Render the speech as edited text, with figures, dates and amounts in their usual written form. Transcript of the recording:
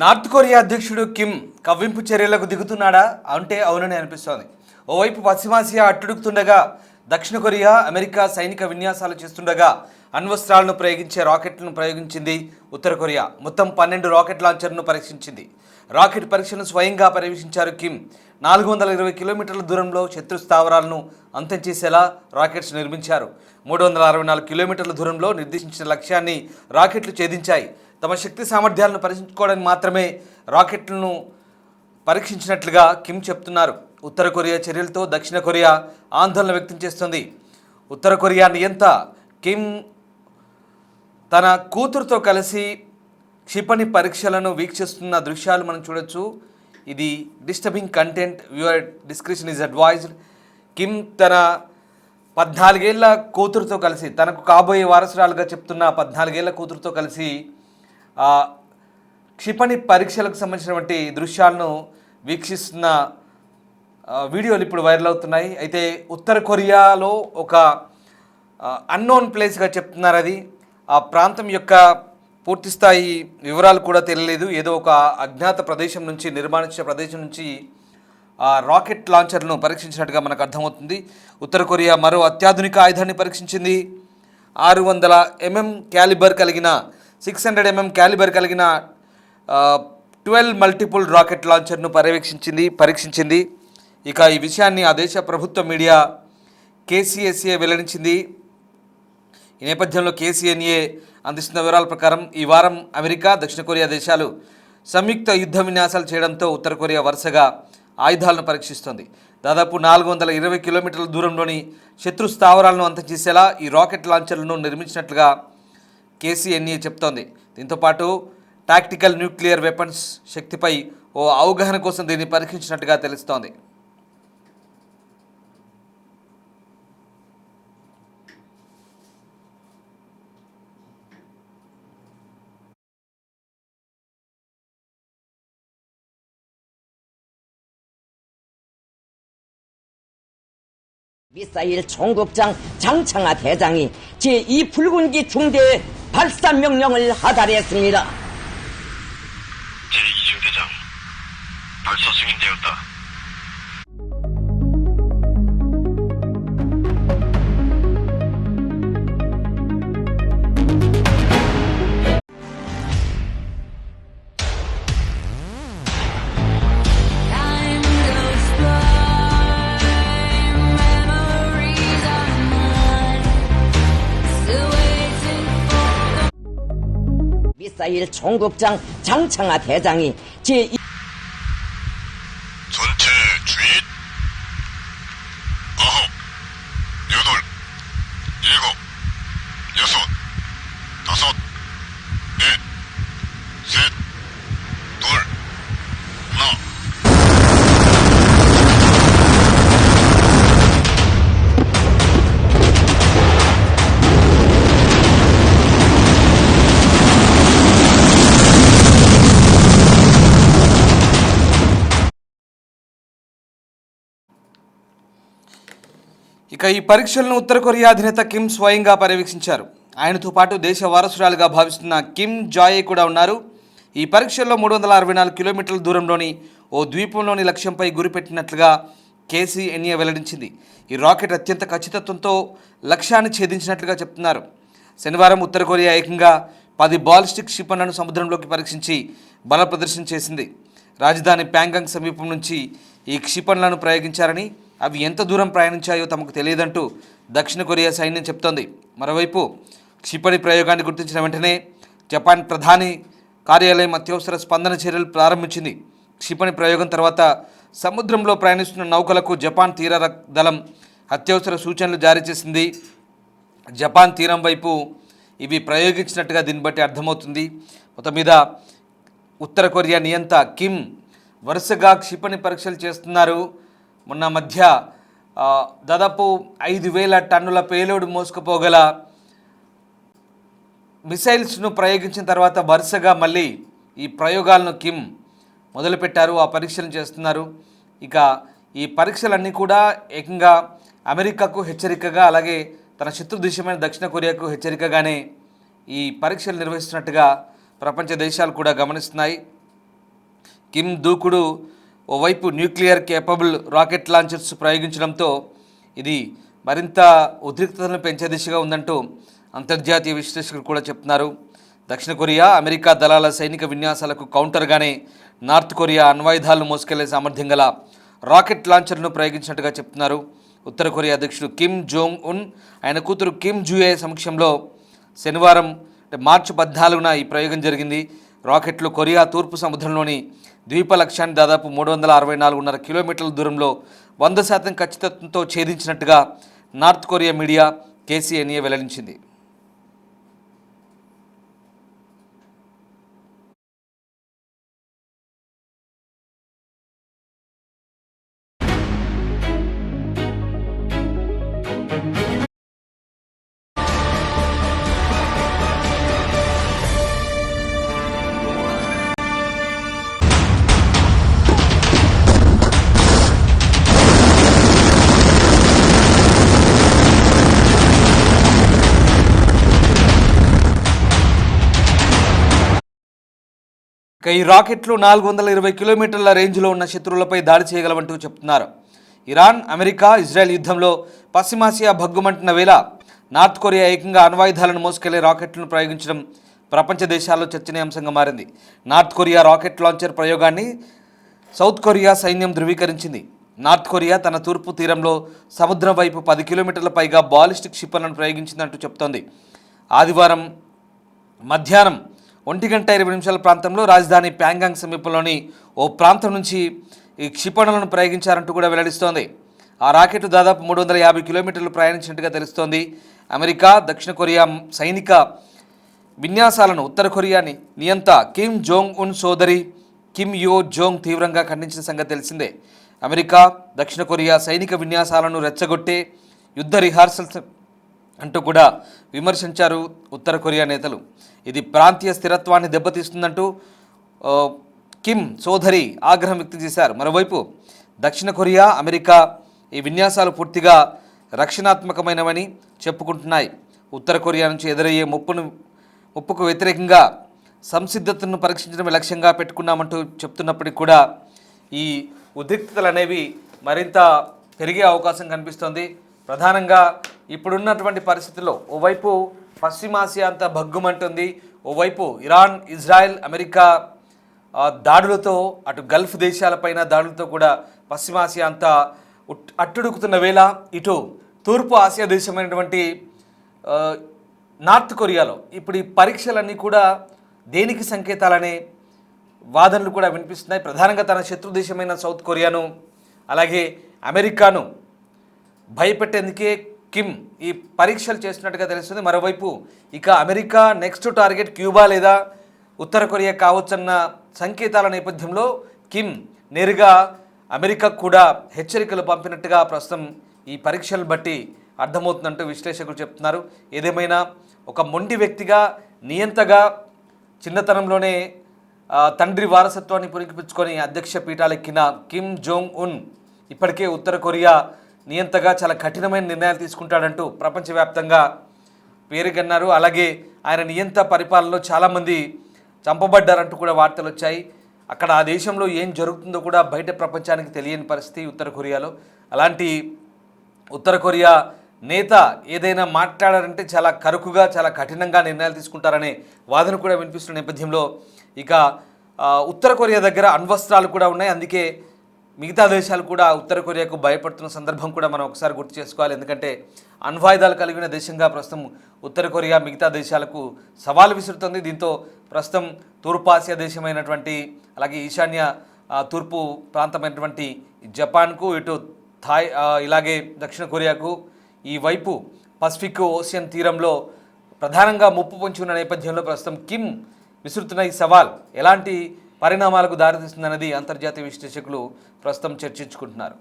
North Korea అధ్యక్షుడు Kim కవ్వింపు చర్యలకు దిగుతున్నాడా అంటే అవునని అనిపిస్తోంది. ఓవైపు పశ్చిమాసియా అట్టుడుకుతుండగా దక్షిణ కొరియా అమెరికా సైనిక విన్యాసాలు చేస్తుండగా అణ్వస్త్రాలను ప్రయోగించే రాకెట్లను ప్రయోగించింది ఉత్తర కొరియా. మొత్తం 12 రాకెట్ లాంచర్ను పరీక్షించింది. రాకెట్ పరీక్షలను స్వయంగా పర్యవేక్షించారు కిమ్. 420 కిలోమీటర్ల దూరంలో శత్రు స్థావరాలను అంతం చేసేలా రాకెట్స్ నిర్మించారు. 364 కిలోమీటర్ల దూరంలో నిర్దేశించిన లక్ష్యాన్ని రాకెట్లు ఛేదించాయి. తమ శక్తి సామర్థ్యాలను పరీక్షించుకోవడానికి మాత్రమే రాకెట్లను పరీక్షించినట్లుగా కిమ్ చెప్తున్నారు. ఉత్తర కొరియా చర్యలతో దక్షిణ కొరియా ఆందోళన వ్యక్తం చేస్తుంది. ఉత్తర కొరియా నియంత కిమ్ తన కూతురుతో కలిసి క్షిపణి పరీక్షలను వీక్షిస్తున్న దృశ్యాలు మనం చూడొచ్చు. ఇది disturbing content, viewer description is advised. Kim తన 14 ఏళ్ల కూతురుతో కలిసి, తనకు కాబోయే వారసురాలుగా చెప్తున్న 14 ఏళ్ల కూతురుతో కలిసి క్షిపణి పరీక్షలకు సంబంధించినటువంటి దృశ్యాలను వీక్షిస్తున్న వీడియోలు ఇప్పుడు వైరల్ అవుతున్నాయి. అయితే ఉత్తర కొరియాలో ఒక అన్నోన్ ప్లేస్గా చెప్తున్నారు. అది ఆ ప్రాంతం యొక్క పూర్తిస్థాయి వివరాలు కూడా తెలియలేదు. ఏదో ఒక అజ్ఞాత ప్రదేశం నుంచి, నిర్మాణించిన ప్రదేశం నుంచి రాకెట్ లాంచర్ను పరీక్షించినట్టుగా మనకు అర్థమవుతుంది. ఉత్తర కొరియా మరో అత్యాధునిక ఆయుధాన్ని పరీక్షించింది. 600 mm క్యాలిబర్ కలిగిన 600 mm క్యాలిబర్ కలిగిన 12 మల్టిపుల్ రాకెట్ లాంచర్ను పరీక్షించింది. ఇక ఈ విషయాన్ని ఆ దేశ ప్రభుత్వ మీడియా KCNA వెల్లడించింది. ఈ నేపథ్యంలో KCNA అందిస్తున్న వివరాల ప్రకారం ఈ వారం అమెరికా, దక్షిణ కొరియా దేశాలు సంయుక్త యుద్ధ విన్యాసాలు చేయడంతో ఉత్తర కొరియా వరుసగా ఆయుధాలను పరీక్షిస్తోంది. దాదాపు 420 కిలోమీటర్ల దూరంలోని శత్రు స్థావరాలను అంతం చేసేలా ఈ రాకెట్ లాంచర్లను నిర్మించినట్లుగా KCNA చెప్తోంది. దీంతోపాటు టాక్టికల్ న్యూక్లియర్ వెపన్స్ శక్తిపై ఓ అవగాహన కోసం దీన్ని పరీక్షించినట్టుగా తెలుస్తోంది. 미사일 총국장 장창하 대장이 제2 붉은기 중대의 발사 명령을 하달했습니다. 제2중대장 발사 승인되었다. 미사일 총국장 장창하 대장이 제2 전체 주의 9, 8, 7, 6, 5, 4, 3, 2, 1. ఇక ఈ పరీక్షలను ఉత్తర కొరియా అధినేత కిమ్ స్వయంగా పర్యవేక్షించారు. ఆయనతో పాటు దేశ వారసురాలుగా భావిస్తున్న కిమ్ జాయే కూడా ఉన్నారు. ఈ పరీక్షల్లో 364 కిలోమీటర్ల దూరంలోని ఓ ద్వీపంలోని లక్ష్యంపై గురిపెట్టినట్లుగా KCNA వెల్లడించింది. ఈ రాకెట్ అత్యంత ఖచ్చితత్వంతో లక్ష్యాన్ని ఛేదించినట్లుగా చెప్తున్నారు. శనివారం ఉత్తర కొరియా ఏకంగా 10 బాలిస్టిక్ క్షిపణులను సముద్రంలోకి పరీక్షించి బల ప్రదర్శన చేసింది. రాజధాని ప్యాంగాంగ్ సమీపం నుంచి ఈ క్షిపణులను ప్రయోగించారని, అవి ఎంత దూరం ప్రయాణించాయో తమకు తెలియదంటూ దక్షిణ కొరియా సైన్యం చెప్తోంది. మరోవైపు క్షిపణి ప్రయోగాన్ని గుర్తించిన వెంటనే జపాన్ ప్రధాని కార్యాలయం అత్యవసర స్పందన చర్యలు ప్రారంభించింది. క్షిపణి ప్రయోగం తర్వాత సముద్రంలో ప్రయాణిస్తున్న నౌకలకు జపాన్ తీర దళం అత్యవసర సూచనలు జారీ చేసింది. జపాన్ తీరం వైపు ఇవి ప్రయోగించినట్టుగా దీన్ని బట్టి అర్థమవుతుంది. మొత్తం మీద ఉత్తర కొరియా నియంత కిమ్ వరుసగా క్షిపణి పరీక్షలు చేస్తున్నారు. మొన్న మధ్య దాదాపు 5,000 టన్నుల పేలోడ్ మోసుకుపోగల మిసైల్స్ను ప్రయోగించిన తర్వాత వరుసగా మళ్ళీ ఈ ప్రయోగాలను కిమ్ మొదలుపెట్టారు. ఆ పరీక్షలు చేస్తున్నారు. ఇక ఈ పరీక్షలన్నీ కూడా ఏకంగా అమెరికాకు హెచ్చరికగా, అలాగే తన శత్రు దేశమైన దక్షిణ కొరియాకు హెచ్చరికగానే ఈ పరీక్షలు నిర్వహిస్తున్నట్టుగా ప్రపంచ దేశాలు కూడా గమనిస్తున్నాయి. కిమ్ దూకుడు ఓవైపు న్యూక్లియర్ కేపబుల్ రాకెట్ లాంచర్స్ ప్రయోగించడంతో ఇది మరింత ఉద్రిక్తతను పెంచే దిశగా ఉందంటూ అంతర్జాతీయ విశ్లేషకులు కూడా చెప్తున్నారు. దక్షిణ కొరియా అమెరికా దళాల సైనిక విన్యాసాలకు కౌంటర్గానే నార్త్ కొరియా అణ్వాయుధాలను మోసుకెళ్లే సామర్థ్యం గల రాకెట్ లాంచర్ను ప్రయోగించినట్టుగా చెప్తున్నారు. ఉత్తర కొరియా అధ్యక్షుడు కిమ్ జోంగ్ ఉన్ ఆయన కూతురు కిమ్ జుయే సమక్షంలో శనివారం మార్చి 14న ఈ ప్రయోగం జరిగింది. రాకెట్లు కొరియా తూర్పు సముద్రంలోని ద్వీప లక్ష్యాన్ని దాదాపు 364.5 కిలోమీటర్ల దూరంలో 100% ఖచ్చితత్వంతో ఛేదించినట్టుగా నార్త్ కొరియా మీడియా KCNA వెల్లడించింది. ఈ రాకెట్లు 420 కిలోమీటర్ల రేంజ్లో ఉన్న శత్రువులపై దాడి చేయగలవంటూ చెప్తున్నారు. ఇరాన్, అమెరికా, ఇజ్రాయెల్ యుద్ధంలో పశ్చిమాసియా భగ్గుమంటున్న వేళ నార్త్ కొరియా ఏకంగా అణ్వాయుధాలను మోసుకెళ్లే రాకెట్లను ప్రయోగించడం ప్రపంచ దేశాల్లో చర్చనీయాంశంగా మారింది. నార్త్ కొరియా రాకెట్ లాంచర్ ప్రయోగాన్ని సౌత్ కొరియా సైన్యం ధృవీకరించింది. నార్త్ కొరియా తన తూర్పు తీరంలో సముద్రం వైపు 10 కిలోమీటర్ల పైగా బాలిస్టిక్ క్షిపణులను ప్రయోగించిందంటూ చెప్తోంది. ఆదివారం మధ్యాహ్నం 1:20 ప్రాంతంలో రాజధాని ప్యాంగాంగ్ సమీపంలోని ఓ ప్రాంతం నుంచి ఈ క్షిపణులను ప్రయోగించారంటూ కూడా వెల్లడిస్తోంది. ఆ రాకెట్ దాదాపు 350 కిలోమీటర్లు ప్రయాణించినట్టుగా తెలుస్తోంది. అమెరికా, దక్షిణ కొరియా సైనిక విన్యాసాలను ఉత్తర కొరియా నియంత కిమ్ జోంగ్ ఉన్ సోదరి కిమ్ యో జోంగ్ తీవ్రంగా ఖండించిన సంగతి తెలిసిందే. అమెరికా, దక్షిణ కొరియా సైనిక విన్యాసాలను రెచ్చగొట్టే యుద్ధ రిహార్సల్స్ అంటూ కూడా విమర్శించారు ఉత్తర కొరియా నేతలు. ఇది ప్రాంతీయ స్థిరత్వాన్ని దెబ్బతీస్తుందంటూ కిమ్ సోదరి ఆగ్రహం వ్యక్తం చేశారు. మరోవైపు దక్షిణ కొరియా, అమెరికా ఈ విన్యాసాలు పూర్తిగా రక్షణాత్మకమైనవని చెప్పుకుంటున్నాయి. ఉత్తర కొరియా నుంచి ఎదురయ్యే ముప్పుకు వ్యతిరేకంగా సంసిద్ధతను పరీక్షించడం లక్ష్యంగా పెట్టుకున్నామంటూ చెప్తున్నప్పటికీ కూడా ఈ ఉద్రిక్తతలు అనేవి మరింత పెరిగే అవకాశం కనిపిస్తోంది. ప్రధానంగా ఇప్పుడున్నటువంటి పరిస్థితుల్లో ఓవైపు పశ్చిమాసియా అంతా భగ్గుమంటుంది, ఓవైపు ఇరాన్, ఇజ్రాయెల్, అమెరికా దాడులతో అటు గల్ఫ్ దేశాలపైన దాడులతో కూడా పశ్చిమాసియా అంతా అట్టుడుకుతున్న వేళ ఇటు తూర్పు ఆసియా దేశమైనటువంటి నార్త్ కొరియాలో ఇప్పుడు ఈ పరీక్షలన్నీ కూడా దేనికి సంకేతాలనే వాదనలు కూడా వినిపిస్తున్నాయి. ప్రధానంగా తన శత్రు దేశమైన సౌత్ కొరియాను అలాగే అమెరికాను భయపెట్టేందుకే కిమ్ ఈ పరీక్షలు చేస్తున్నట్టుగా తెలుస్తుంది. మరోవైపు ఇక అమెరికా నెక్స్ట్ టార్గెట్ క్యూబా లేదా ఉత్తర కొరియా కావచ్చన్న సంకేతాల నేపథ్యంలో కిమ్ నేరుగా అమెరికాకు కూడా హెచ్చరికలు పంపినట్టుగా ప్రస్తుతం ఈ పరీక్షలు బట్టి అర్థమవుతుందంటూ విశ్లేషకులు చెప్తున్నారు. ఏదేమైనా ఒక మొండి వ్యక్తిగా నియంతగా చిన్నతనంలోనే తండ్రి వారసత్వాన్ని పురికిపుచ్చుకొని అధ్యక్ష పీఠాలెక్కిన కిమ్ జోంగ్ ఉన్ ఇప్పటికే ఉత్తర కొరియా నియంతగా చాలా కఠినమైన నిర్ణయాలు తీసుకుంటాడంటూ ప్రపంచవ్యాప్తంగా పేరుగన్నారు. అలాగే ఆయన నియంత పరిపాలనలో చాలామంది చంపబడ్డారంటూ కూడా వార్తలు వచ్చాయి. అక్కడ ఆ దేశంలో ఏం జరుగుతుందో కూడా బయట ప్రపంచానికి తెలియని పరిస్థితి ఉత్తర కొరియాలో. అలాంటి ఉత్తర కొరియా నేత ఏదైనా మాట్లాడారంటే చాలా కరుకుగా, చాలా కఠినంగా నిర్ణయాలు తీసుకుంటారనే వాదన కూడా వినిపిస్తున్న నేపథ్యంలో ఇక ఉత్తర కొరియా దగ్గర అణ్వస్త్రాలు కూడా ఉన్నాయి. అందుకే మిగతా దేశాలు కూడా ఉత్తర కొరియాకు భయపడుతున్న సందర్భం కూడా మనం ఒకసారి గుర్తు చేసుకోవాలి. ఎందుకంటే అణ్వాయుధాలు కలిగిన దేశంగా ప్రస్తుతం ఉత్తర కొరియా మిగతా దేశాలకు సవాలు విసురుతుంది. దీంతో ప్రస్తుతం తూర్పు ఆసియా దేశమైనటువంటి అలాగే ఈశాన్య తూర్పు ప్రాంతమైనటువంటి జపాన్కు, ఇటు థాయ్ ఇలాగే దక్షిణ కొరియాకు ఈ వైపు పసిఫిక్ ఓషియన్ తీరంలో ప్రధానంగా ముప్పు పొంచి ఉన్న నేపథ్యంలో ప్రస్తుతం కిమ్ విసురుతున్న ఈ సవాల్ ఎలాంటి పరిణామాలకు దారితీస్తుందన్నది అంతర్జాతీయ విశ్లేషకులు ప్రస్తుతం చర్చించుకుంటున్నారు.